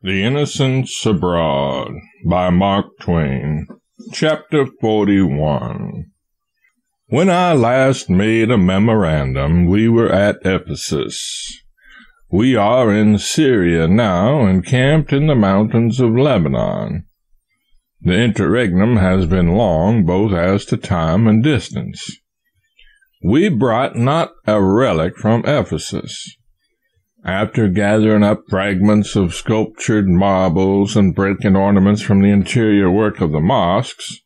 The Innocents Abroad by Mark Twain. Chapter 41. When I last made a memorandum, we were at Ephesus. We are in Syria now, encamped in the mountains of Lebanon. The interregnum has been long, both as to time and distance. We brought not a relic from Ephesus. After gathering up fragments of sculptured marbles and broken ornaments from the interior work of the mosques,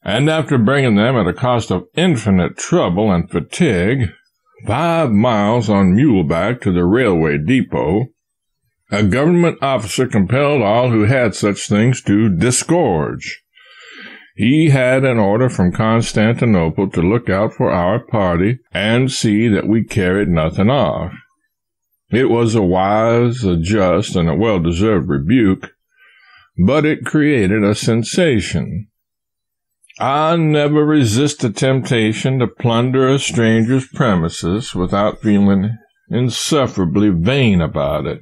and after bringing them at a cost of infinite trouble and fatigue, 5 miles on muleback to the railway depot, a government officer compelled all who had such things to disgorge. He had an order from Constantinople to look out for our party and see that we carried nothing off. It was a wise, a just, and a well-deserved rebuke, but it created a sensation. I never resist the temptation to plunder a stranger's premises without feeling insufferably vain about it.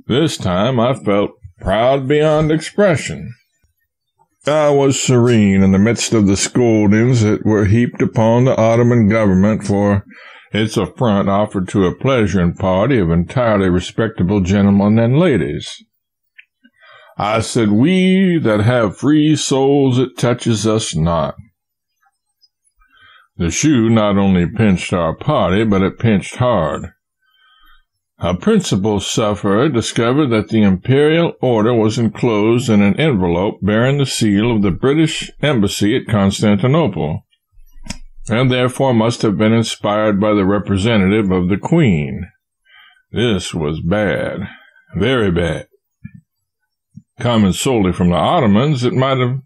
This time I felt proud beyond expression. I was serene in the midst of the scoldings that were heaped upon the Ottoman government for its affront offered to a pleasuring party of entirely respectable gentlemen and ladies. I said, "We that have free souls, it touches us not." The shoe not only pinched our party, but it pinched hard. A principal sufferer discovered that the imperial order was enclosed in an envelope bearing the seal of the British embassy at Constantinople, and therefore must have been inspired by the representative of the Queen. This was bad, very bad. Coming solely from the Ottomans, it might have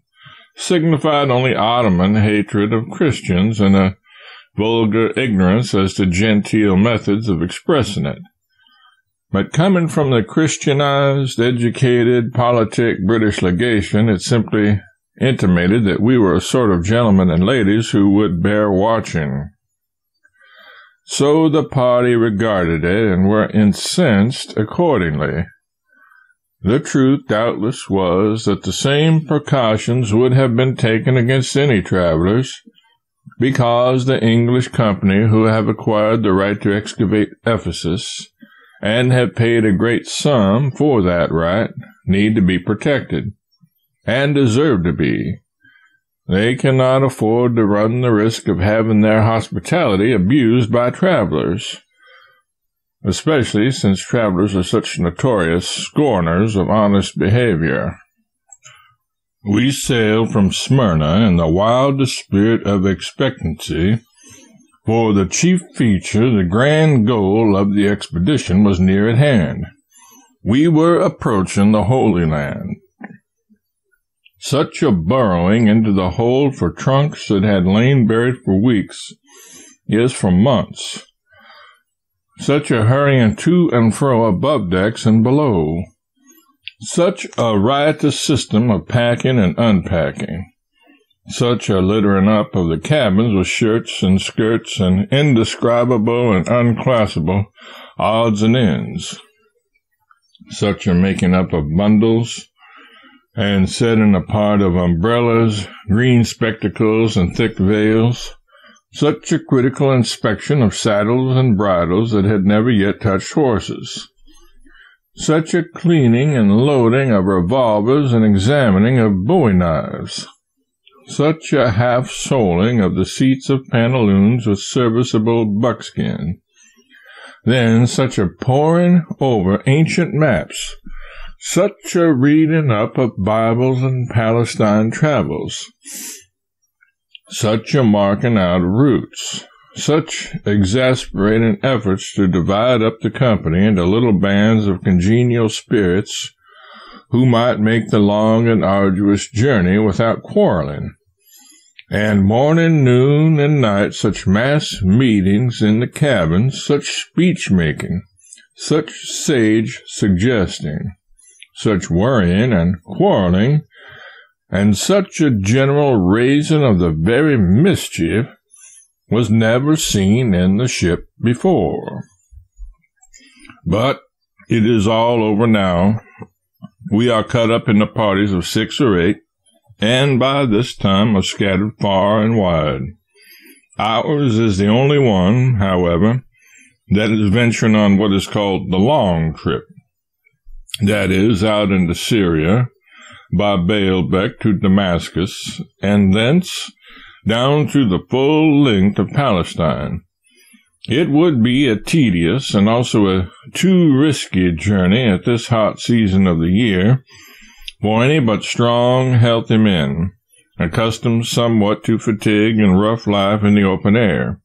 signified only Ottoman hatred of Christians and a vulgar ignorance as to genteel methods of expressing it. But coming from the Christianized, educated, politic British legation, it simply intimated that we were a sort of gentlemen and ladies who would bear watching. So the party regarded it and were incensed accordingly. The truth doubtless was that the same precautions would have been taken against any travelers, because the English company who have acquired the right to excavate Ephesus, and have paid a great sum for that right, need to be protected, and deserve to be. They cannot afford to run the risk of having their hospitality abused by travelers, especially since travelers are such notorious scorners of honest behavior. We sailed from Smyrna in the wildest spirit of expectancy, for the chief feature, the grand goal of the expedition, was near at hand. We were approaching the Holy Land. Such a burrowing into the hold for trunks that had lain buried for weeks, yes, for months. Such a hurrying to and fro above decks and below. Such a riotous system of packing and unpacking. Such a littering up of the cabins with shirts and skirts and indescribable and unclassable odds and ends. Such a making up of bundles and setting apart of umbrellas, green spectacles, and thick veils, such a critical inspection of saddles and bridles that had never yet touched horses, such a cleaning and loading of revolvers and examining of bowie knives, such a half-soling of the seats of pantaloons with serviceable buckskin, then such a poring over ancient maps, such a reading up of Bibles and Palestine travels, such a marking out of routes, such exasperating efforts to divide up the company into little bands of congenial spirits who might make the long and arduous journey without quarreling, and morning, noon, and night such mass meetings in the cabins, such speech-making, such sage suggesting, such worrying and quarreling, and such a general raising of the very mischief was never seen in the ship before. But It is all over now. We are cut up into parties of 6 or 8, and by this time are scattered far and wide. Ours is the only one, however, that is venturing on what is called the long trip. That is, out into Syria, by Baalbek to Damascus, and thence down through the full length of Palestine. It would be a tedious and also a too risky journey at this hot season of the year for any but strong, healthy men, accustomed somewhat to fatigue and rough life in the open air.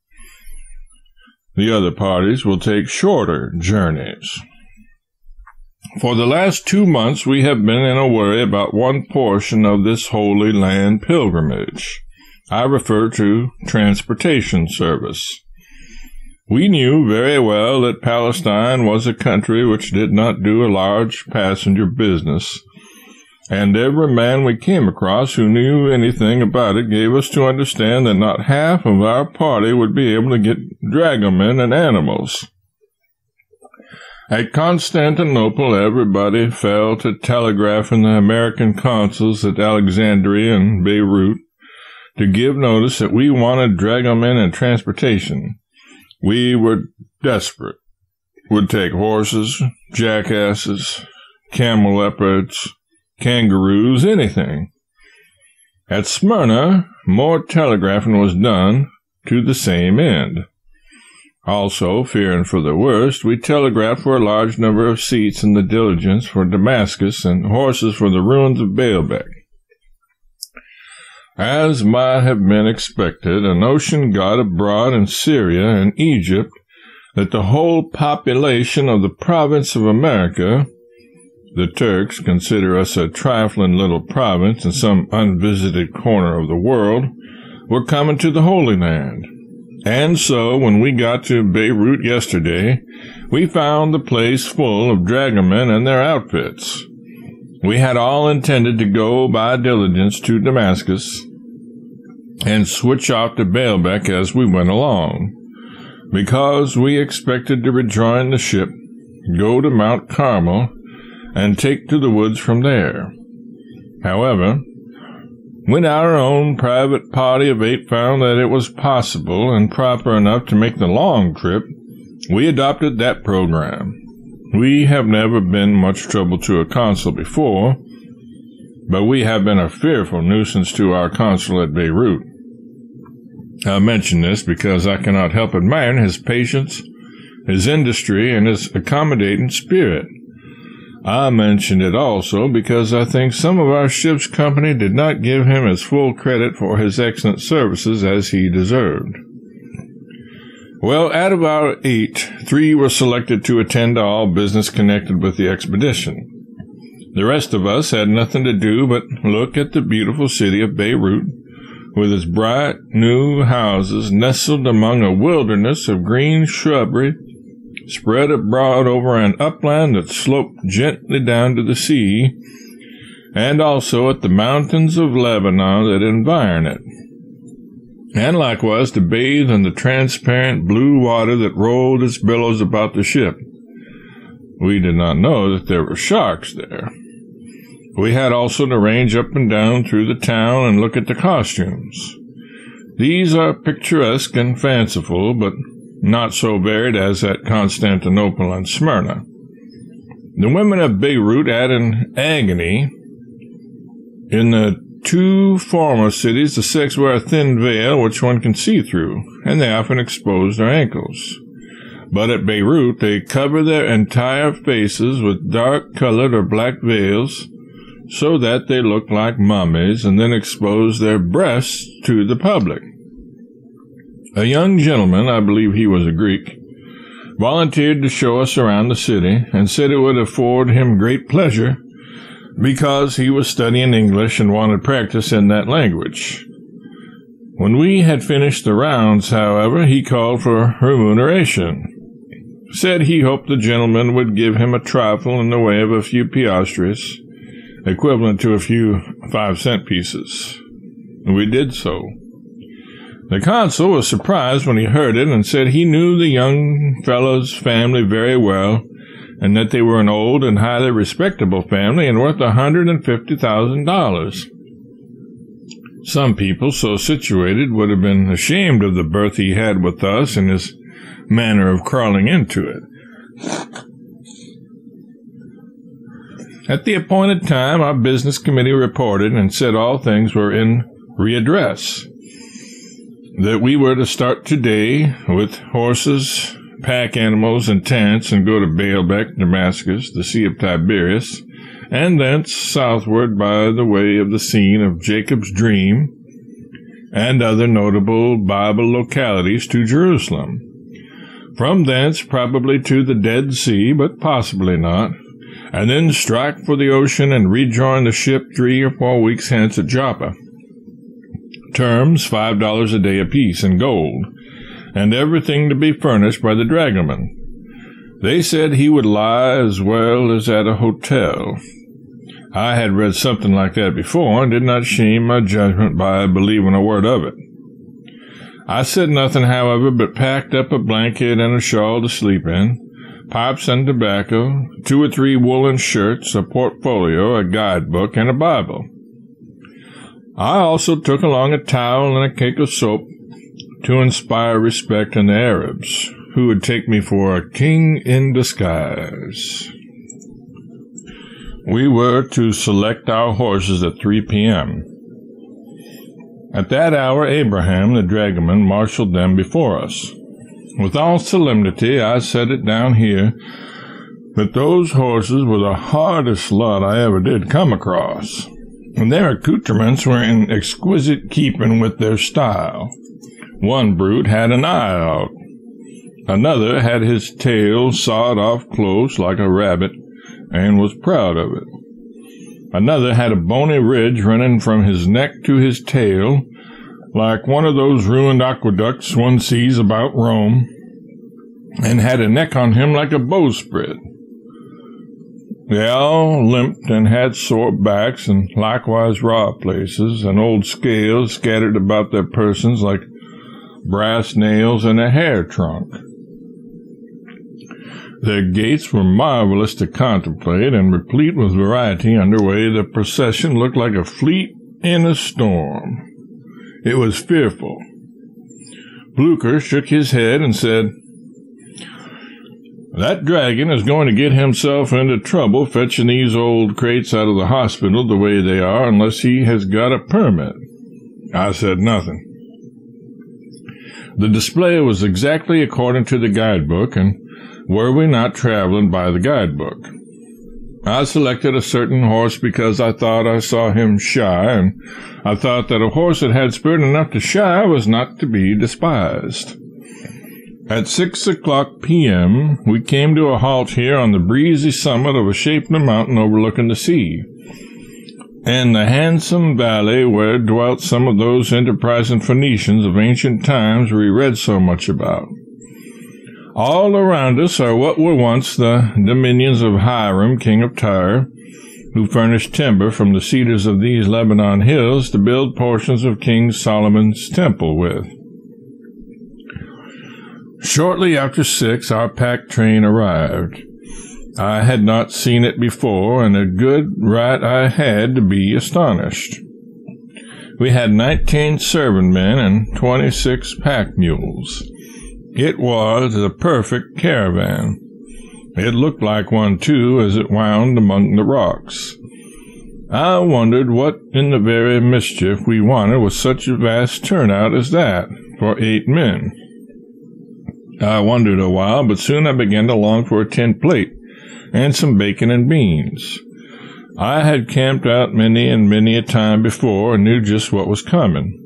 The other parties will take shorter journeys. For the last 2 months we have been in a worry about one portion of this Holy Land pilgrimage. I refer to transportation service. We knew very well that Palestine was a country which did not do a large passenger business, and every man we came across who knew anything about it gave us to understand that not half of our party would be able to get dragomen and animals. At Constantinople, everybody fell to telegraphing the American consuls at Alexandria and Beirut to give notice that we wanted dragomen and transportation. We were desperate. Would take horses, jackasses, camel leopards, kangaroos, anything. At Smyrna, more telegraphing was done to the same end. Also, fearing for the worst, we telegraphed for a large number of seats in the diligence for Damascus and horses for the ruins of Baalbek. As might have been expected, a notion got abroad in Syria and Egypt that the whole population of the province of America, the Turks consider us a trifling little province in some unvisited corner of the world, were coming to the Holy Land. And so, when we got to Beirut yesterday, we found the place full of dragomen and their outfits. We had all intended to go by diligence to Damascus and switch off to Baalbek as we went along, because we expected to rejoin the ship, go to Mount Carmel, and take to the woods from there. However, when our own private party of 8 found that it was possible and proper enough to make the long trip, we adopted that program. We have never been much trouble to a consul before, but we have been a fearful nuisance to our consul at Beirut. I mention this because I cannot help admiring his patience, his industry, and his accommodating spirit. I mention it also because I think some of our ship's company did not give him as full credit for his excellent services as he deserved. Well, out of our 8, 3 were selected to attend to all business connected with the expedition. The rest of us had nothing to do but look at the beautiful city of Beirut, with its bright, new houses nestled among a wilderness of green shrubbery, spread abroad over an upland that sloped gently down to the sea, and also at the mountains of Lebanon that environ it, and likewise to bathe in the transparent blue water that rolled its billows about the ship. We did not know that there were sharks there. We had also to range up and down through the town and look at the costumes. These are picturesque and fanciful, but not so varied as at Constantinople and Smyrna. The women of Beirut had an agony. In the 2 former cities, the sex wear a thin veil which one can see through, and they often expose their ankles. But at Beirut, they cover their entire faces with dark-colored or black veils, so that they look like mummies, and then expose their breasts to the public. A young gentleman, I believe he was a Greek, volunteered to show us around the city, and said it would afford him great pleasure, because he was studying English and wanted practice in that language. When we had finished the rounds, however, he called for remuneration. Said he hoped the gentleman would give him a trifle in the way of a few piastres, equivalent to a few 5-cent pieces. We did so. The consul was surprised when he heard it, and said he knew the young fellow's family very well, and that they were an old and highly respectable family and worth $150,000. Some people so situated would have been ashamed of the berth he had with us and his manner of crawling into it. At the appointed time, our business committee reported and said all things were in readdress, that we were to start today with horses, pack animals, and tents and go to Baalbek, Damascus, the Sea of Tiberias, and thence southward by the way of the scene of Jacob's dream and other notable Bible localities to Jerusalem. From thence probably to the Dead Sea, but possibly not, and then strike for the ocean and rejoin the ship 3 or 4 weeks hence at Joppa. Terms $5 a day apiece in gold, and everything to be furnished by the dragoman. They said he would lie as well as at a hotel. I had read something like that before and did not shame my judgment by believing a word of it. I said nothing, however, but packed up a blanket and a shawl to sleep in, pipes and tobacco, 2 or 3 woolen shirts, a portfolio, a guidebook, and a Bible. I also took along a towel and a cake of soap to inspire respect in the Arabs, who would take me for a king in disguise. We were to select our horses at 3 p.m. At that hour, Abraham, the dragoman, marshaled them before us. With all solemnity, I set it down here that those horses were the hardest lot I ever did come across, and their accoutrements were in exquisite keeping with their style. One brute had an eye out. Another had his tail sawed off close like a rabbit, and was proud of it. Another had a bony ridge running from his neck to his tail, like one of those ruined aqueducts one sees about Rome, and had a neck on him like a bowsprit. They all limped and had sore backs, and likewise raw places, and old scales scattered about their persons like brass nails in a hair trunk. Their gaits were marvelous to contemplate, and replete with variety under way the procession looked like a fleet in a storm. It was fearful. Blucher shook his head and said, "That dragon is going to get himself into trouble fetching these old crates out of the hospital the way they are unless he has got a permit." I said nothing. The display was exactly according to the guidebook, and were we not traveling by the guidebook? I selected a certain horse because I thought I saw him shy, and I thought that a horse that had spirit enough to shy was not to be despised. At 6:00 p.m., we came to a halt here on the breezy summit of a shapely mountain overlooking the sea, and the handsome valley where dwelt some of those enterprising Phoenicians of ancient times we read so much about. All around us are what were once the dominions of Hiram, king of Tyre, who furnished timber from the cedars of these Lebanon hills to build portions of King Solomon's temple with. Shortly after 6, our pack train arrived. I had not seen it before, and a good right I had to be astonished. We had 19 serving men and 26 pack mules. It was a perfect caravan. It looked like one, too, as it wound among the rocks. I wondered what in the very mischief we wanted with such a vast turnout as that for 8 men. I wondered a while, but soon I began to long for a tin plate and some bacon and beans. I had camped out many and many a time before and knew just what was coming.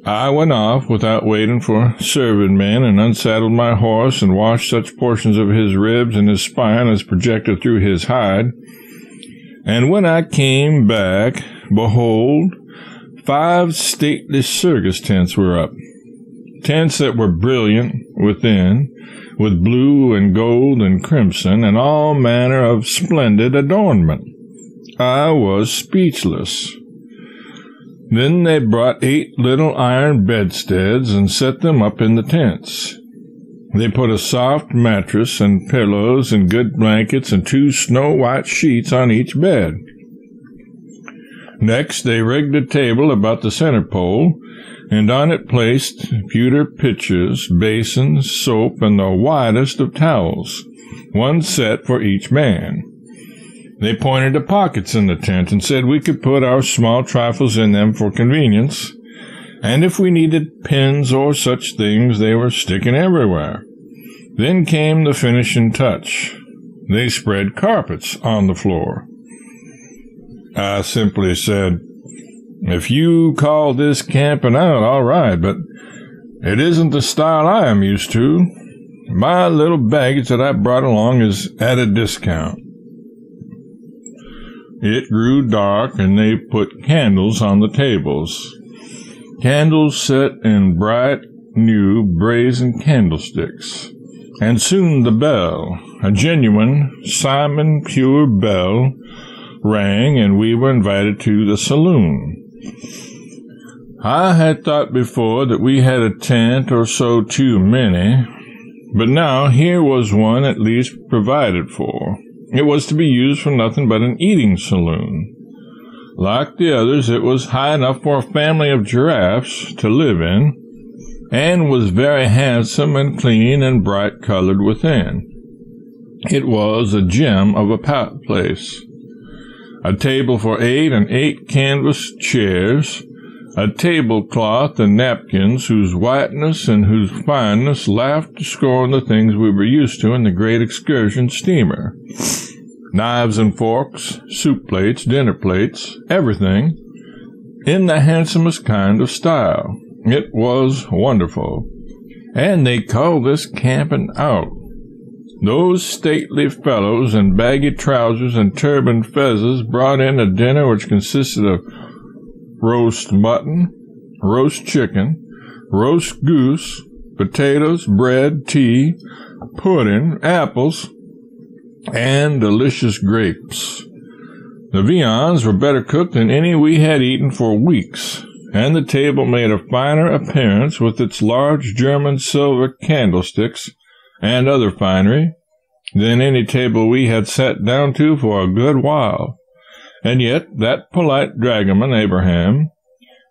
I went off without waiting for serving men and unsaddled my horse and washed such portions of his ribs and his spine as projected through his hide. And when I came back, behold, 5 stately circus tents were up. Tents that were brilliant within, with blue and gold and crimson and all manner of splendid adornment. I was speechless. Then they brought 8 little iron bedsteads and set them up in the tents. They put a soft mattress and pillows and good blankets and 2 snow-white sheets on each bed. Next, they rigged a table about the center pole, and on it placed pewter pitchers, basins, soap, and the widest of towels, 1 set for each man. They pointed to pockets in the tent and said we could put our small trifles in them for convenience, and if we needed pins or such things, they were sticking everywhere. Then came the finishing touch. They spread carpets on the floor. I simply said, "If you call this camping out, all right, but it isn't the style I am used to. My little baggage that I brought along is at a discount." It grew dark, and they put candles on the tables. Candles set in bright, new, brazen candlesticks. And soon the bell, a genuine Simon Pure bell, rang, and we were invited to the saloon. I had thought before that we had a tent or so too many, but now here was one at least provided for. It was to be used for nothing but an eating saloon. Like the others, it was high enough for a family of giraffes to live in, and was very handsome and clean and bright-colored within. It was a gem of a place. A table for 8 and 8 canvas chairs, a tablecloth and napkins whose whiteness and whose fineness laughed to scorn the things we were used to in the great excursion steamer. Knives and forks, soup plates, dinner plates, everything, in the handsomest kind of style. It was wonderful. And they called this camping out. Those stately fellows in baggy trousers and turbaned fezzes brought in a dinner which consisted of roast mutton, roast chicken, roast goose, potatoes, bread, tea, pudding, apples, and delicious grapes. The viands were better cooked than any we had eaten for weeks, and the table made a finer appearance with its large German silver candlesticks and other finery than any table we had sat down to for a good while. And yet that polite dragoman, Abraham,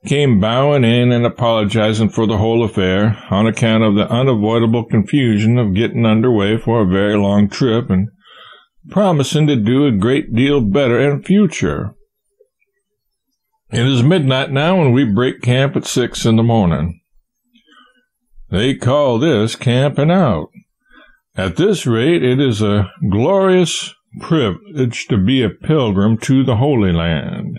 came bowing in and apologizing for the whole affair on account of the unavoidable confusion of getting under way for a very long trip, and promising to do a great deal better in future. It is midnight now, and we break camp at 6 in the morning. They call this camping out. At this rate, it is a glorious privilege to be a pilgrim to the Holy Land.